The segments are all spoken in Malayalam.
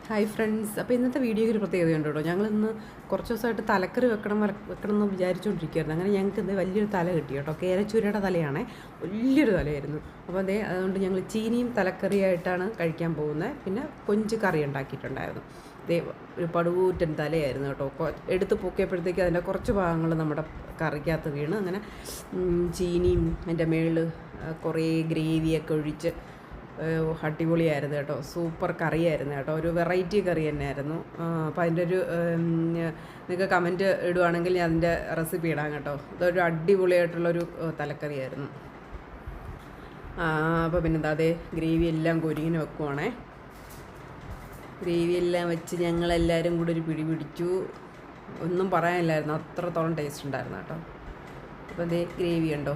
Hi friends. അപ്പോൾ ഇന്നത്തെ വീഡിയോയ്ക്ക് ഒരു പ്രത്യേകതയുണ്ട് കേട്ടോ. ഞങ്ങളിന്ന് കുറച്ച് ദിവസമായിട്ട് തലക്കറി വെക്കണം എന്ന് വിചാരിച്ചുകൊണ്ടിരിക്കുകയായിരുന്നു. അങ്ങനെ ഞങ്ങൾക്ക് ഇന്ന് വലിയൊരു തല കിട്ടി കേട്ടോ. കേരച്ചൂരയുടെ തലയാണേ, വലിയൊരു തലയായിരുന്നു. അപ്പോൾ അതുകൊണ്ട് ഞങ്ങൾ ചീനിയും തലക്കറിയായിട്ടാണ് കഴിക്കാൻ പോകുന്നത്. പിന്നെ കൊഞ്ച് കറി ഉണ്ടാക്കിയിട്ടുണ്ടായിരുന്നു. ഒരു പടുകൂറ്റൻ തലയായിരുന്നു കേട്ടോ. എടുത്ത് പൊക്കിയപ്പോഴത്തേക്ക് അതിൻ്റെ കുറച്ച് ഭാഗങ്ങൾ നമ്മുടെ കറിക്കകത്ത് വീണ്. അങ്ങനെ ചീനിയും അതിൻ്റെ മേളിൽ കുറേ ഗ്രേവിയൊക്കെ ഒഴിച്ച് അടിപൊളിയായിരുന്നു കേട്ടോ. സൂപ്പർ കറിയായിരുന്നു കേട്ടോ. ഒരു വെറൈറ്റി കറി തന്നെയായിരുന്നു. അപ്പോൾ അതിൻ്റെ ഒരു നിങ്ങൾക്ക് കമൻറ്റ് ഇടുവാണെങ്കിൽ ഞാൻ അതിൻ്റെ റെസിപ്പി ഇടാം കേട്ടോ. ഇതൊരു അടിപൊളിയായിട്ടുള്ളൊരു തലക്കറിയായിരുന്നു. അപ്പോൾ പിന്നെ അതേ ഗ്രേവി എല്ലാം കൊരിങ്ങനെ വെക്കുവാണേ. ഗ്രേവി എല്ലാം വെച്ച് ഞങ്ങളെല്ലാവരും കൂടി ഒരു പിടി പിടിച്ചു. ഒന്നും പറയാനില്ലായിരുന്നു, അത്രത്തോളം ടേസ്റ്റ് ഉണ്ടായിരുന്നു കേട്ടോ. അപ്പോൾ അതേ ഗ്രേവി ഉണ്ടോ,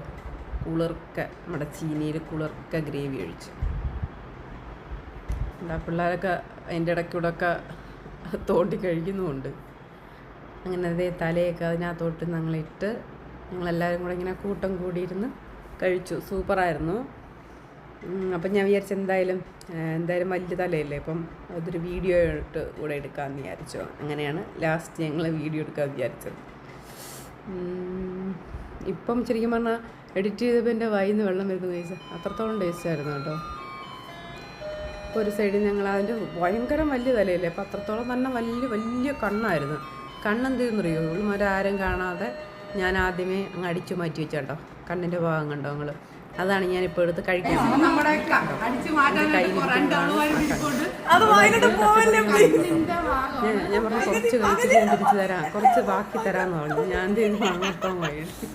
കുളിർക്ക നമ്മുടെ ചീനിയിൽ കുളിർക്ക ഗ്രേവി ഒഴിച്ചു. പിള്ളേരൊക്കെ അതിൻ്റെ ഇടയ്ക്കൂടൊക്കെ തോണ്ടി കഴിക്കുന്നുമുണ്ട്. അങ്ങനെ അതേ തലയൊക്കെ അതിനകത്തോട്ട് ഞങ്ങളിട്ട് ഞങ്ങളെല്ലാവരും കൂടെ ഇങ്ങനെ കൂട്ടം കൂടിയിരുന്ന് കഴിച്ചു. സൂപ്പറായിരുന്നു. അപ്പം ഞാൻ വിചാരിച്ചു എന്തായാലും വലിയ തലയല്ലേ, അപ്പം അതൊരു വീഡിയോ ആയിട്ട് കൂടെ എടുക്കാമെന്ന് വിചാരിച്ചു. അങ്ങനെയാണ് ലാസ്റ്റ് ഞങ്ങൾ വീഡിയോ എടുക്കാമെന്ന് വിചാരിച്ചത്. ഇപ്പം ശരിക്കും പറഞ്ഞാൽ എഡിറ്റ് ചെയ്തപ്പോൾ എൻ്റെ വായിൽ നിന്ന് വെള്ളം വരുന്നു കഴിച്ചാൽ അത്രത്തോളം ടേസ്റ്റ് ആയിരുന്നു കേട്ടോ. അപ്പോൾ ഒരു സൈഡിൽ ഞങ്ങൾ അതിൻ്റെ ഭയങ്കര വലിയ തലയല്ലേ, അപ്പോൾ അത്രത്തോളം തന്നെ വലിയ കണ്ണായിരുന്നു. കണ്ണെന്ത് ചെയ്യുന്നറിയോ, ഇവളുമാരും കാണാതെ ഞാൻ ആദ്യമേ അങ്ങ് അടിച്ചു മാറ്റി വെച്ചോ. കണ്ണിൻ്റെ ഭാഗം കണ്ടോ നിങ്ങൾ? അതാണ് ഞാനിപ്പോൾ എടുത്ത് കഴിക്കാൻ. ഞാൻ പറഞ്ഞു കുറച്ച് കഴിച്ച് ഞാൻ തിരിച്ചു തരാം, കുറച്ച് ബാക്കി തരാമെന്ന് പറഞ്ഞു. ഞാൻ എന്ത് ചെയ്തു, അങ്ങോട്ടോ മേടിച്ചു.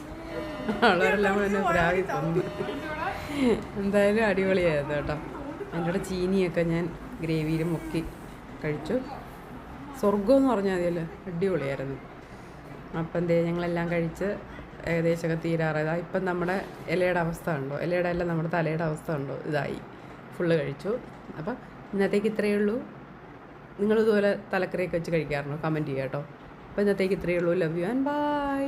അവളവരെല്ലാം കൂടെ എന്നെ പ്രാവി തന്നു. എന്തായാലും അടിപൊളിയായിരുന്നു കേട്ടോ. അതിൻ്റെ കൂടെ ചീനിയൊക്കെ ഞാൻ ഗ്രേവിയിൽ മുക്കി കഴിച്ചു. സ്വർഗ്ഗമെന്ന് പറഞ്ഞാൽ മതിയല്ലോ, അടിപൊളിയായിരുന്നു. അപ്പം ഞങ്ങളെല്ലാം കഴിച്ച് ഏകദേശമൊക്കെ തീരാറായതാണ്. ഇപ്പം നമ്മുടെ ഇലയുടെ അവസ്ഥ ഉണ്ടോ, ഇലയുടെ എല്ലാം നമ്മുടെ തലയുടെ അവസ്ഥ ഉണ്ടോ, ഇതായി ഫുള്ള് കഴിച്ചു. അപ്പം ഇന്നത്തേക്ക് ഇത്രയേ ഉള്ളൂ. നിങ്ങളിതുപോലെ തലക്കറിയൊക്കെ വെച്ച് കഴിക്കാറുണ്ടോ? കമൻറ്റ് ചെയ്യാം കേട്ടോ. അപ്പോൾ ഇന്നത്തേക്ക് ഇത്രയേ ഉള്ളൂ. Love you and by.